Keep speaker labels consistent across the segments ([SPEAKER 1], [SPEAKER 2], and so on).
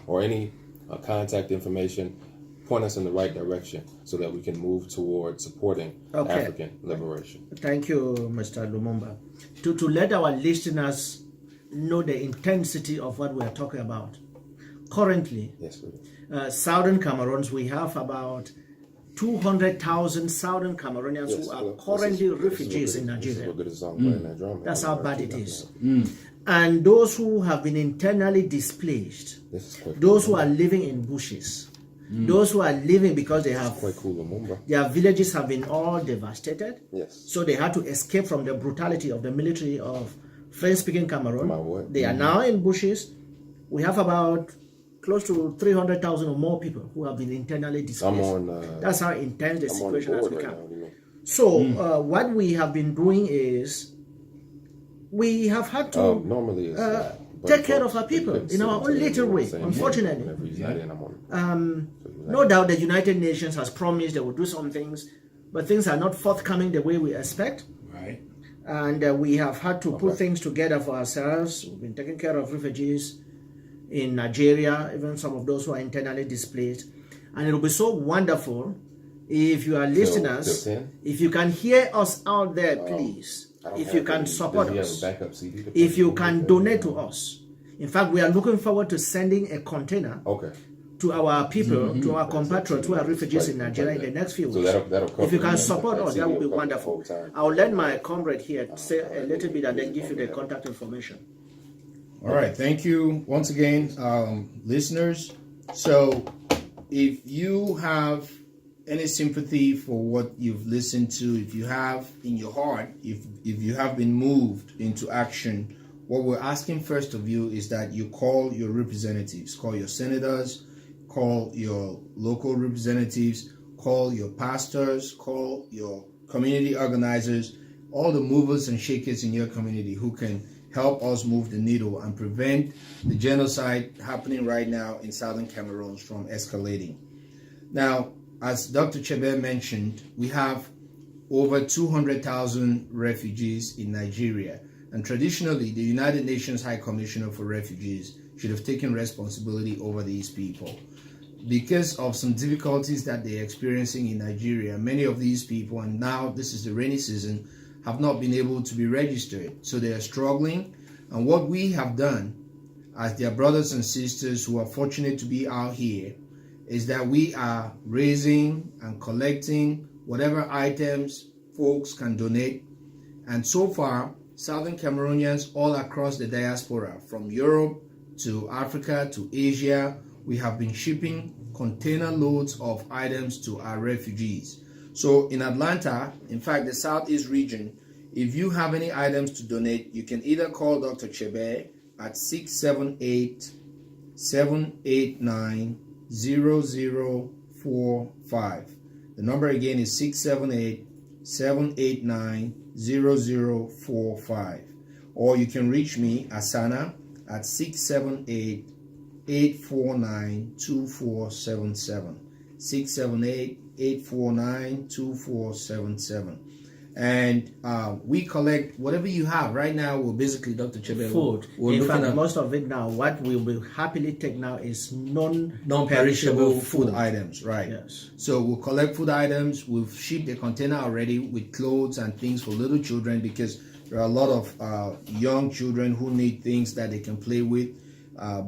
[SPEAKER 1] or any contact information, point us in the right direction so that we can move toward supporting African liberation.
[SPEAKER 2] Thank you, Mr. Lumumba. To let our listeners know the intensity of what we are talking about. Currently,
[SPEAKER 1] yes,
[SPEAKER 2] Southern Cameroons, we have about 200,000 Southern Cameroonians who are currently refugees in Nigeria. That's how bad it is. And those who have been internally displaced, those who are living in bushes, those who are living because they have their villages have been all devastated. So they had to escape from the brutality of the military of French-speaking Cameroon. They are now in bushes. We have about close to 300,000 or more people who have been internally displaced. That's how intense the situation has become. So what we have been doing is we have had to take care of our people in our own little way, unfortunately. No doubt the United Nations has promised they will do some things, but things are not forthcoming the way we expect.
[SPEAKER 3] Right.
[SPEAKER 2] And we have had to put things together for ourselves. We've been taking care of refugees in Nigeria, even some of those who are internally displaced. And it will be so wonderful if you are listeners, if you can hear us out there, please. If you can support us, if you can donate to us. In fact, we are looking forward to sending a container to our people, to our compatriots who are refugees in Nigeria in the next few weeks. If you can support us, that would be wonderful. I'll let my comrade here say a little bit and then give you the contact information.
[SPEAKER 3] All right, thank you once again, listeners. So if you have any sympathy for what you've listened to, if you have in your heart, if you have been moved into action, what we're asking first of you is that you call your representatives, call your senators, call your local representatives, call your pastors, call your community organizers, all the movers and shakers in your community who can help us move the needle and prevent the genocide happening right now in Southern Cameroon from escalating. Now, as Dr. Chebe mentioned, we have over 200,000 refugees in Nigeria. And traditionally, the United Nations High Commissioner for Refugees should have taken responsibility over these people. Because of some difficulties that they're experiencing in Nigeria, many of these people, and now this is the rainy season, have not been able to be registered. So they are struggling. And what we have done as their brothers and sisters who are fortunate to be out here is that we are raising and collecting whatever items folks can donate. And so far, Southern Cameroonians all across the diaspora, from Europe to Africa to Asia, we have been shipping container loads of items to our refugees. So in Atlanta, in fact, the Southeast region, if you have any items to donate, you can either call Dr. Chebe at 678-789-0045. The number again is 678-789-0045. Or you can reach me, Asana, at 678-849-2477. 678-849-2477. And we collect whatever you have. Right now, we're basically, Dr. Chebe,
[SPEAKER 2] food. In fact, most of it now, what we will happily take now is non-perishable
[SPEAKER 3] food items, right?
[SPEAKER 2] Yes.
[SPEAKER 3] So we'll collect food items. We've shipped a container already with clothes and things for little children, because there are a lot of young children who need things that they can play with,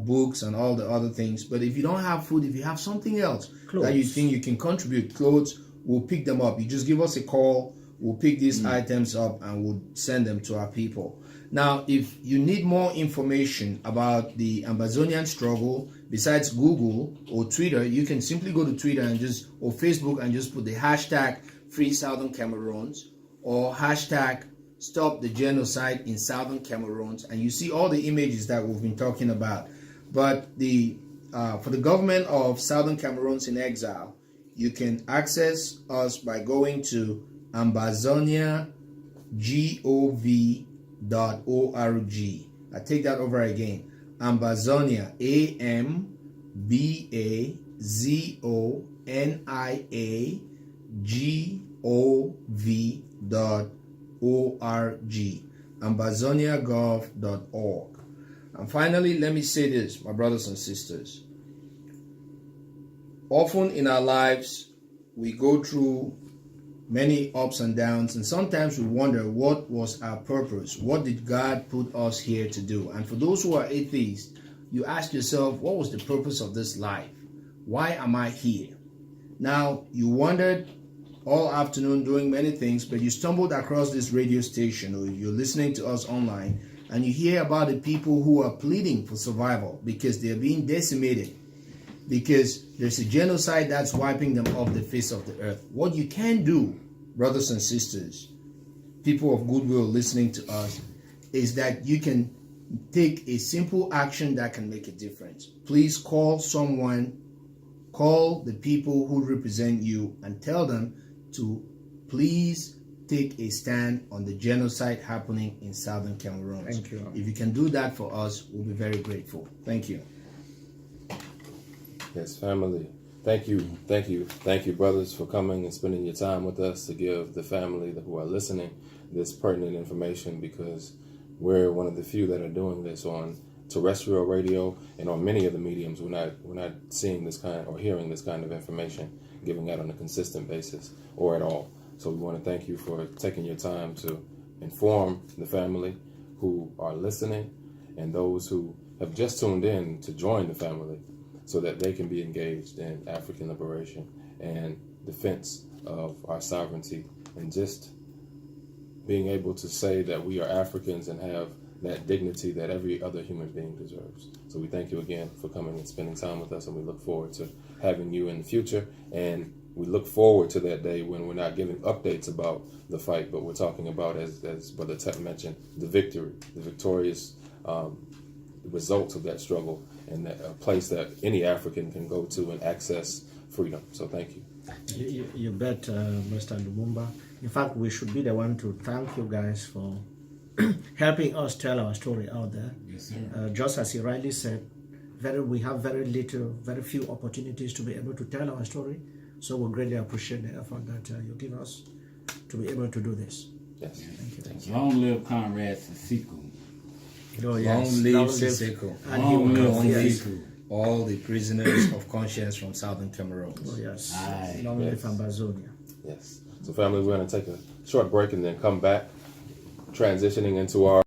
[SPEAKER 3] books and all the other things. But if you don't have food, if you have something else that you think you can contribute, clothes, we'll pick them up. You just give us a call. We'll pick these items up and we'll send them to our people. Now, if you need more information about the Ambazonian struggle, besides Google or Twitter, you can simply go to Twitter and or Facebook and just put the hashtag Free Southern Cameroons or hashtag Stop the Genocide in Southern Cameroons, and you see all the images that we've been talking about. But for the government of Southern Cameroons in exile, you can access us by going to ambazoniagov.org. I take that over again. Ambazonia, AMBAZONIAGOV.org. ambazoniagov.org. And finally, let me say this, my brothers and sisters. often in our lives, we go through many ups and downs, and sometimes we wonder, what was our purpose? What did God put us here to do? And for those who are atheists, you ask yourself, what was the purpose of this life? Why am I here? Now, you wondered all afternoon doing many things, but you stumbled across this radio station, or you're listening to us online, and you hear about the people who are pleading for survival because they're being decimated, because there's a genocide that's wiping them off the face of the earth. What you can do, brothers and sisters, people of goodwill listening to us, is that you can take a simple action that can make a difference. Please call someone, call the people who represent you, and tell them to please take a stand on the genocide happening in southern Cameroon.
[SPEAKER 2] Thank you.
[SPEAKER 3] If you can do that for us, we'll be very grateful. Thank you.
[SPEAKER 1] Yes, family. Thank you, brothers, for coming and spending your time with us to give the family who are listening this pertinent information, because we're one of the few that are doing this on terrestrial radio and on many of the mediums. We're not seeing this kind or hearing this kind of information giving out on a consistent basis or at all. So we want to thank you for taking your time to inform the family who are listening and those who have just tuned in to join the family, so that they can be engaged in African liberation and defense of our sovereignty, and just being able to say that we are Africans and have that dignity that every other human being deserves. So we thank you again for coming and spending time with us, and we look forward to having you in the future. And we look forward to that day when we're not giving updates about the fight, but we're talking about, as Brother Tep mentioned, the victory, the victorious results of that struggle, and a place that any African can go to and access freedom. So thank you.
[SPEAKER 2] You bet, Mr. Lumumba. In fact, we should be the one to thank you guys for helping us tell our story out there.
[SPEAKER 4] Yes, sir.
[SPEAKER 2] Just as he rightly said, we have very few opportunities to be able to tell our story. So we greatly appreciate the effort that you give us to be able to do this.
[SPEAKER 1] Yes.
[SPEAKER 2] Thank you.
[SPEAKER 4] Long live Conrad Sisiku.
[SPEAKER 2] Oh, yes.
[SPEAKER 3] Long live Siseko.
[SPEAKER 2] And he will
[SPEAKER 3] Long
[SPEAKER 2] yes.
[SPEAKER 3] live all the prisoners of conscience from southern Cameroon.
[SPEAKER 2] Oh, yes.
[SPEAKER 4] Aye.
[SPEAKER 2] Long live
[SPEAKER 1] Yes.
[SPEAKER 2] Ambazonia.
[SPEAKER 1] Yes. So family, we're going to take a short break and then come back, transitioning into our